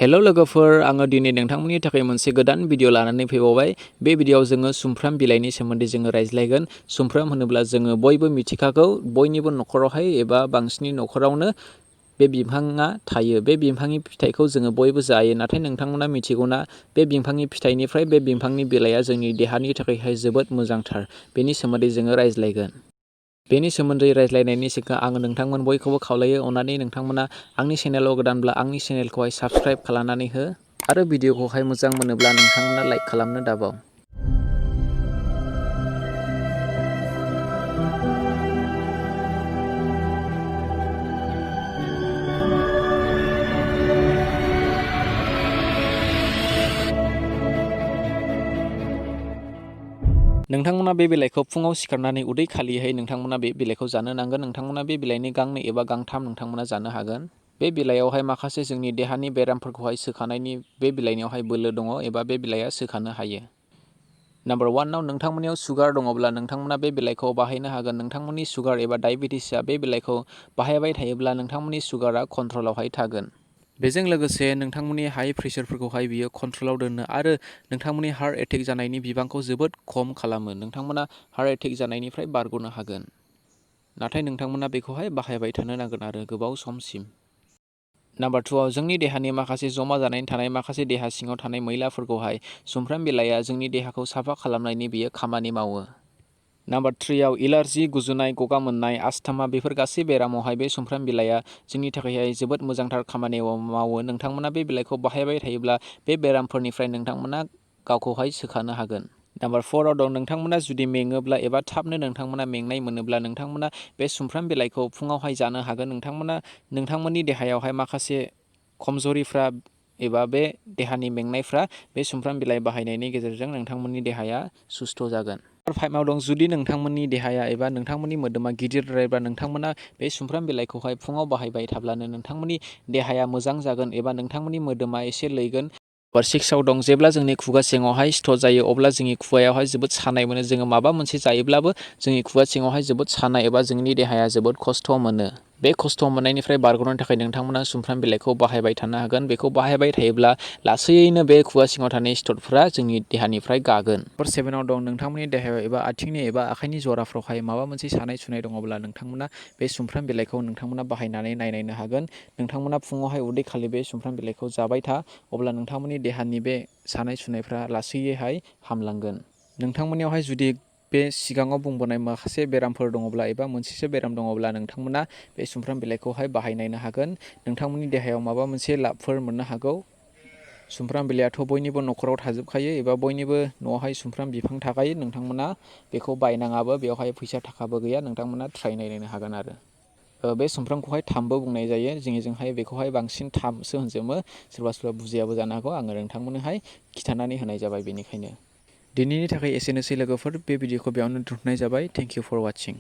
Hello लोगोफोर आङो दिनै नोंथांमोननि थाखाय मोनसे गोदान भिडिअ लानानै फैबावबाय। बे भिडिअआव जोङो सुमफ्राम बिलाइनि सोमोन्दै जोङो रायज्लायगोन। सुमफ्राम होनोब्ला जोङो बयबो मिथिखागौ, बयनिबो नखरावहाय एबा बांसिननि नखरावनो बे बिफाङा थायो। बे बिफांनि फिथाइखौ जोङो बयबो जायो, नाथाय नोंथांमोना मिथिगौना बे बिफांनि फिथाइनिफ्राय बे बिफांनि बिलाइया जोंनि देहानि थाखायहाय जोबोद मोजांथार। बेनि सोमोन्दै जोङो रायज्लायगोन। बेनि सोमोन्दै रायज्लायनायनि सिगां आङो नोंथांमोन बयखौबो खावलायो, अन्नानै नोंथांमोना आंनि चेनेलाव गोदानब्ला आंनि चेनेलखौहाय साबस्क्राइब खालामनानै हो आरो भिडिअखौहाय मोजां मोनोब्ला नोंथांमोना लाइक खालामनो दाबाव। नोंथांमोना बे बिलाइखौ फुङाव सिखारनानै उदै खालियैहाय नोंथांमोना बे बिलाइखौ जानो नांगोन। नोंथांमोना बे बिलाइनि गांनै एबा गांथाम नोंथांमोना जानो हागोन। बे बिलाइयावहाय माखासे जोंनि देहानि बेरामफोरखौहाय सोखानायनि बे बिलाइनियावहाय बोलो दङ एबा बे बिलाइया सोखानो हायो। नाम्बार 1 नोंथांमोननियाव सुगार दङब्ला नोंथांमोना बे बिलाइखौ बाहायनो हागोन। नोंथांमोननि सुगार एबा डायबेटिसआ बे बिलाइखौ बाहायबाय थायोब्ला नोंथांमोननि सुगारा कन्ट्रलावहाय थागोन। बेजों लोगोसे नोंथांमोननि हाइ प्रेसारफोरखौहाय बियो कन्ट्रलाव दोनो आरो नोंथांमोननि हार्ट एटेक जानायनि बिबांखौ जोबोद खम खालामो। नोंथांमोना हार्ट एटेक जानायनिफ्राय बारग'नो हागोन, नाथाय नोंथांमोना बेखौहाय बाहायबाय थानो नांगोन आरो गोबाव समसिम। नाम्बार 2 जोंनि देहानि माखासे जमा जानानै थानाय माखासे देहा सिङाव थानाय मैलाफोरखौहाय सुमफ्राम बिलाइया जोंनि देहाखौ साफा खालामनायनि बियो खामानि मावो। नाम्बार 3 एलार्जि, गुजुनाय, गगा मोननाय, आस्थमा बेफोर गासै बेरामावहाय बे सुमफ्राम बिलाइया जोंनि थाखायहाय जोबोद मोजांथार खामानि मावो। नोंथांमोना बे बिलाइखौ बाहायबाय थायोब्ला बे बेरामफोरनिफ्राय नोंथांमोना गावखौहाय सोखानो हागोन। नाम्बार 4 दं नोंथांमोना जुदि मेङोब्ला एबा थाबनो नोंथांमोना मेंनाय मोनोब्ला नोंथांमोना बे सुमफ्राम बिलाइखौ फुङावहाय जानो हागोन। नोंथांमोननि देहायावहाय माखासे खमजरिफ्रा एबा बे देहानि मेंनायफ्रा बे सुमफ्राम बिलाइ बाहायनायनि गेजेरजों नोंथांमोननि देहाया सुस्थ' जागोन। नाम्बार 5 दं जुदि नोंथांमोननि देहाया एबा नोंथांमोननि मोदोमा गिदिरद्रायब्ला नोंथांमोना बे सुमफ्राम बिलाइखौहाय फुङाव बाहायबाय थाब्लानो नोंथांमोननि देहाया मोजां जागोन एबा नोंथांमोननि मोदोमा एसे लैगोन। नाम्बार 6 दं जेब्ला जोंनि खुगा सिङावहाय सिथर जायो अब्ला जोंनि खुगायावहाय जोबोद सानाय मोनो। जोङो माबा मोनसे जायोब्लाबो जोंनि खुगा सिङावहाय जोबोद सानाय एबा जोंनि देहाया जोबोद खस्थ' मोनो। बे खस्थ' मोननायनिफ्राय बारग'नो थाखाय नोंथांमोना सुमफ्राम बिलाइखौ बाहायबाय थानो हागोन। बेखौ बाहायबाय थायोब्ला लासैनो बे खुगा सिङाव थानाय सिथरफोरा जोंनि देहानिफ्राय गागोन। नाम्बार 7 दं नोंथांमोननि देहायाव एबा आथिंनि एबा आखाइनि जराफ्रावहाय माबा मोनसे सानाय सुनाय दङब्ला नोंथांमोना बे सुमफ्राम बिलाइखौ नोंथांमोना बाहायनानै नायनो हागोन। नोंथांमोना फुङावहाय उदै खालि बे सुमफ्राम बिलाइखौ जाबाय था, अब्ला नोंथांमोननि देहानि बे सानाय सुनायफ्रा लासैयैहाय हामलांगोन। नोंथांमोननियावहाय जुदि बे सिगाङाव बुंबोनाय माखासे बेरामफोर दङब्ला एबा मोनसेसो बेराम दङब्ला नोंथांमोना बे सुमफ्राम बिलाइखौहाय बाहायनायनो हागोन। नोंथांमोननि देहायाव माबा मोनसे लाबफोर मोननो हागौ। सुमफ्राम बिलाइयाथ' बयनिबो नखराव थाजोबखायो एबा बयनिबो न'आवहाय सुमफ्राम बिफां थाखायो। नोंथांमोना बेखौ बायनाङाबो, बेवहाय फैसा थाखाबो गैया। नोंथांमोना ट्राइ नायनो हागोन आरो। बे सुमफ्रामखौहाय थामबो बुंनाय जायो। जोंनिजोंहाय बेखौहाय बांसिन थामसो होनजोबो। सोरबा बुजियाबो जानो हागौ। आङो नोंथांमोननोहाय खिन्थानानै होनाय जाबाय बेनिखायनो। दिनैनि थाखाय एसेनोसै लोगोफोर, बे भिडिअखौ बेयावनो दोनथ'नाय जाबाय। Thank you for वाचिं।